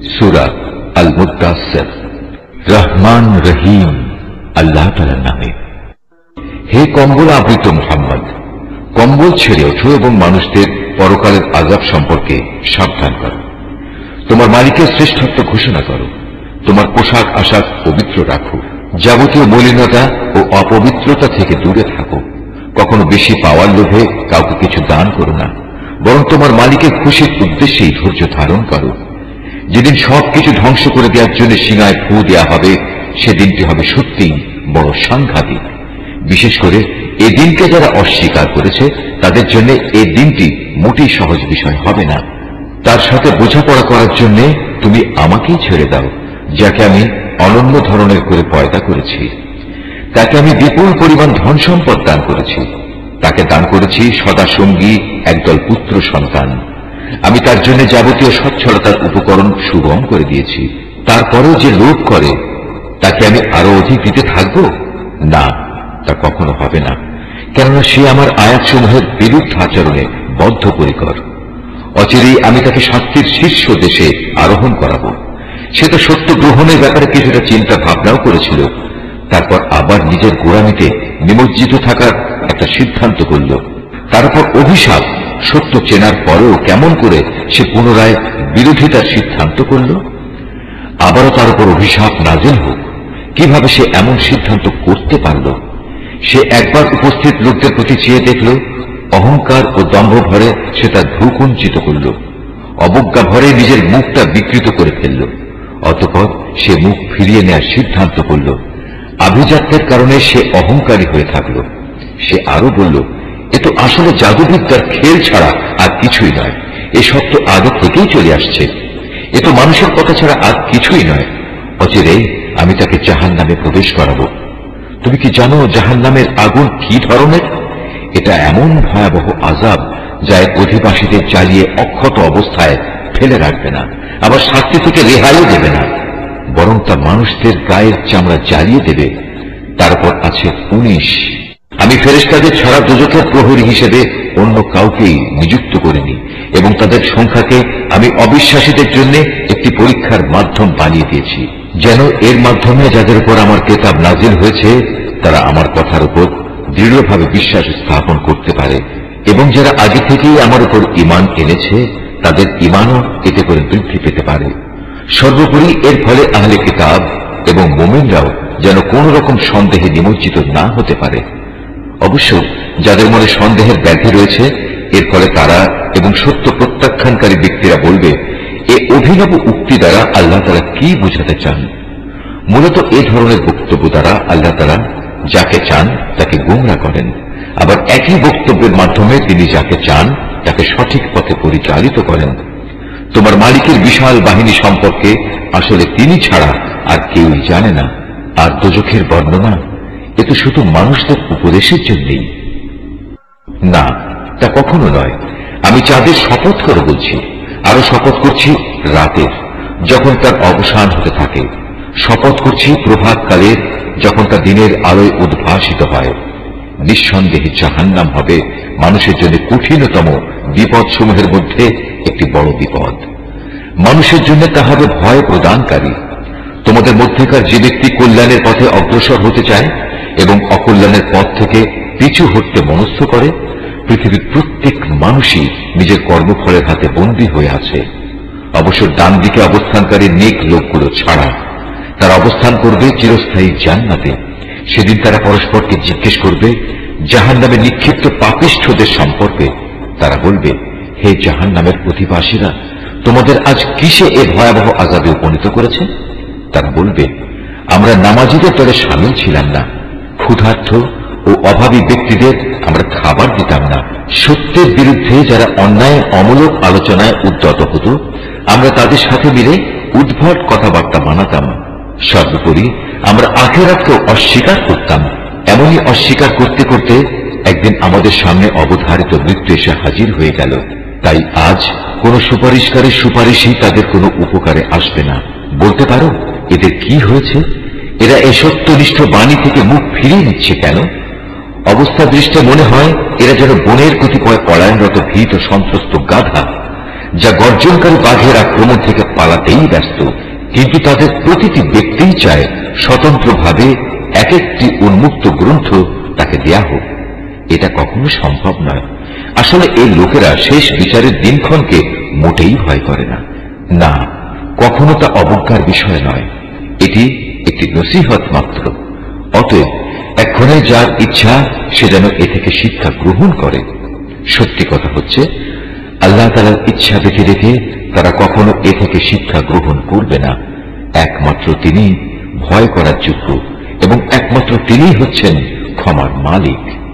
সূরা আল মুদ্দাসসির। রহমান রহিম আল্লাহ তাআলার নামে। হে কম্বল আবৃত মুহাম্মদ, কম্বল ছেড়ে ওঠো এবং মানুষদের পরকালের আযাব সম্পর্কে সাবধান করো। তোমার মালিকের শ্রেষ্ঠত্ব ঘোষণা করো। তোমার পোশাক আশাক পবিত্র রাখো। যাবতীয় মলিনতা ও অপবিত্রতা থেকে দূরে থাকো। কখনো বেশি পাওয়ার লোভে কাউকে কিছু দান করো না, বরং তোমার মালিকের খুশির উদ্দেশ্যেই ধৈর্য ধারণ করো। যেদিন সবকিছু ধ্বংস করে দেওয়ার জন্য সিঙায় ফু দেওয়া হবে, সেদিনটি হবে সত্যিই বড় সাংঘাতিক। বিশেষ করে এই দিনকে যারা অস্বীকার করেছে তাদের জন্য এই দিনটি মোটেই সহজ বিষয় হবে না। তার সাথে বোঝাপড়া করার জন্য তুমি আমাকেই ছেড়ে দাও, যাকে আমি অনন্য ধরনের করে পয়দা করেছি। তাকে আমি বিপুল পরিমাণ ধন সম্পদ দান করেছি। তাকে দান করেছি সদা সঙ্গী একদল পুত্র সন্তান। আমি তার জন্য যাবতীয় সচ্ছলতার উপকরণ সুগম করে দিয়েছি। তারপরেও যে লোভ করে তাকে আমি আরো অধিক দিতে থাকবো না, তা কখনো হবে না, কেননা সে আমার আয়াতসমূহের বিরুদ্ধ আচরণে বদ্ধপরিকর। অচিরেই আমি তাকে শাস্তির শীর্ষ দেশে আরোহণ করাবো। সে তো সত্য গ্রহণের ব্যাপারে কিছুটা চিন্তা ভাবনাও করেছিল, তারপর আবার নিজের গোড়ামিতে নিমজ্জিত থাকার একটা সিদ্ধান্ত করল। তারপর অভিশাপ, সত্য চেনার পরেও কেমন করে সে পুনরায় বিরোধিতার সিদ্ধান্ত করল। আবারও তার উপর অভিশাপ নাজিল হোক। কিভাবে সে এমন সিদ্ধান্ত করতে পারল? সে একবার উপস্থিত লোকদের প্রতি চেয়ে দেখল, অহংকার ও দম্ভ ভরে সে তার ভ্রু কুঞ্চিত করল, অবজ্ঞা ভরে নিজের মুখটা বিকৃত করে ফেলল। অতঃপর সে মুখ ফিরিয়ে নেওয়ার সিদ্ধান্ত করল। আভিজাত্যের কারণে সে অহংকারী হয়ে থাকল। সে আরো বলল, এ তো আসলে জাদুবিদ্যার খেল ছাড়া আর কিছুই নয়। এ সব তো আগে থেকেই চলে আসছে। এ তো মানুষের কথা ছাড়া আর কিছুই নয়। অচিরেই আমি তাকে জাহান্নামে প্রবেশ করাবো। তুমি কি জানো জাহান্নামের আগুন কি ধরনের? এটা এমন ভয়াবহ আযাব যা এর অধিবাসীদের জ্বালিয়ে অক্ষত অবস্থায় ফেলে রাখবে না, আবার শাস্তি থেকে রেহাইও দেবে না, বরং তা মানুষদের গায়ের চামড়া জ্বালিয়ে দেবে। তারপর আছে 19। আমি ফেরেশতাদের ছাড়া দোজখের প্রহরী হিসেবে অন্য কাউকেই নিযুক্ত করিনি, এবং তাদের সংখ্যাকে আমি অবিশ্বাসীদের জন্য একটি পরীক্ষার মাধ্যম বানিয়ে দিয়েছি, যেন এর মাধ্যমে যাদের উপর আমার কিতাব নাজিল হয়েছে তারা আমার কথার উপর দৃঢ়ভাবে বিশ্বাস স্থাপন করতে পারে, এবং যারা আগে থেকেই আমার উপর ঈমান এনেছে তাদের ঈমানও এতে করে বৃদ্ধি পেতে পারে। সর্বোপরি এর ফলে আহলে কিতাব এবং মুমিনরাও যেন কোন রকম সন্দেহে নিমজ্জিত না হতে পারে। অবশ্য যাদের মনে সন্দেহের ব্যাধি রয়েছে, এর ফলে তারা এবং সত্য প্রত্যাখ্যানকারী ব্যক্তিরা বলবে, এ অভিনব উক্তি দ্বারা আল্লাহ তাআলা কি বোঝাতে চান? মূলত এ ধরনের বক্তব্য দ্বারা আল্লাহ তাআলা যাকে চান তাকে গোমরাহ করেন, আবার একই বক্তব্যের মাধ্যমে তিনি যাকে চান তাকে সঠিক পথে পরিচালিত করেন। তোমার মালিকের বিশাল বাহিনী সম্পর্কে আসলে তিনি ছাড়া আর কেউই জানে না। আর দোজখের বর্ণনা এ তো শুধু মানুষদের উপদেশের জন্যই। না, তা কখনো নয়। আমি চাঁদের শপথ করে বলছি, আরো শপথ করছি রাতের, যখন তার অবসান হতে থাকে। শপথ করছি প্রভাতকালের, যখন তা দিনের আলোয় উদ্ভাসিত হয়। নিঃসন্দেহে জাহান্নাম হবে মানুষের জন্য কঠিনতম বিপদ সমূহের মধ্যে একটি বড় বিপদ। মানুষের জন্য তা হবে ভয় প্রদানকারী। তোমাদের মধ্যেকার যে ব্যক্তি কল্যাণের পথে অগ্রসর হতে চায় এবং অকল্যাণের পথ থেকে পিছু হটতে মনস্থ করে, পৃথিবীর প্রত্যেক মানুষই নিজের কর্মফলের হাতে বন্দী হয়ে আছে। অবশ্য ডান দিকে অবস্থানকারী নেক লোকগুলো ছাড়া তারা অবস্থান করবে চিরস্থায়ী জান্নাতে। সেদিন তারা পরস্পরকে জিজ্ঞেস করবে জাহান্নামে নিক্ষিপ্ত পাপিষ্ঠদের সম্পর্কে। তারা বলবে, হে জাহান্নামের অধিবাসীরা, তোমাদের আজ কিসে এ ভয়াবহ আযাবে উপনীত করেছে? তারা বলবে, আমরা নামাজীদের দলে শামিল ছিলাম না, ক্ষুধার্ত ও অভাবী ব্যক্তিদের আমরা খাবার দিতাম না, সত্যের বিরুদ্ধে যারা অন্যায় অমূলক আলোচনায় উদ্যত হতো আমরা তাদের সাথে মিলে উদ্ভট কথাবার্তা বানাতাম। সর্বোপরি আমরা আখিরাতকেও অস্বীকার করতাম। এমনই অস্বীকার করতে করতে একদিন আমাদের সামনে অবধারিত মৃত্যু এসে হাজির হয়ে গেল। তাই আজ কোন সুপারিশকারী সুপারিশই তাদের কোনো উপকারে আসবে না। বলতে পারো এদের কি হয়েছে? এরা এ সত্যনিষ্ঠ বাণী থেকে মুখ ফিরিয়ে নিচ্ছে কেন? অবস্থা দৃষ্টে মনে হয় এরা যেন বনের কতিপয় পলায়নরত ভীত সন্ত্রস্ত গাধা। যা গর্জনকারী বাঘের আক্রমণ থেকে পালাতেই ব্যস্ত, কিন্তু তাদের প্রতিটি ব্যক্তিই চায় স্বতন্ত্রভাবে এক একটি উন্মুক্ত গ্রন্থ তাকে দেয়া হোক। এটা কখনো সম্ভব নয়। আসলে এই লোকেরা শেষ বিচারের দিনক্ষণকে মোটেই ভয় করে না। না, কখনো তা অবজ্ঞার বিষয় নয়, এটি একটি নসিহত মাত্র। অতএব এক্ষণে যার ইচ্ছা সে যেন এ থেকে শিক্ষা গ্রহণ করে। সত্যি কথা হচ্ছে, আল্লাহ তাআলার ইচ্ছা দেখে দেখে তারা কখনো এ থেকে শিক্ষা গ্রহণ করবে না। একমাত্র তিনি ভয় করার যোগ্য এবং একমাত্র তিনিই হচ্ছেন ক্ষমার মালিক।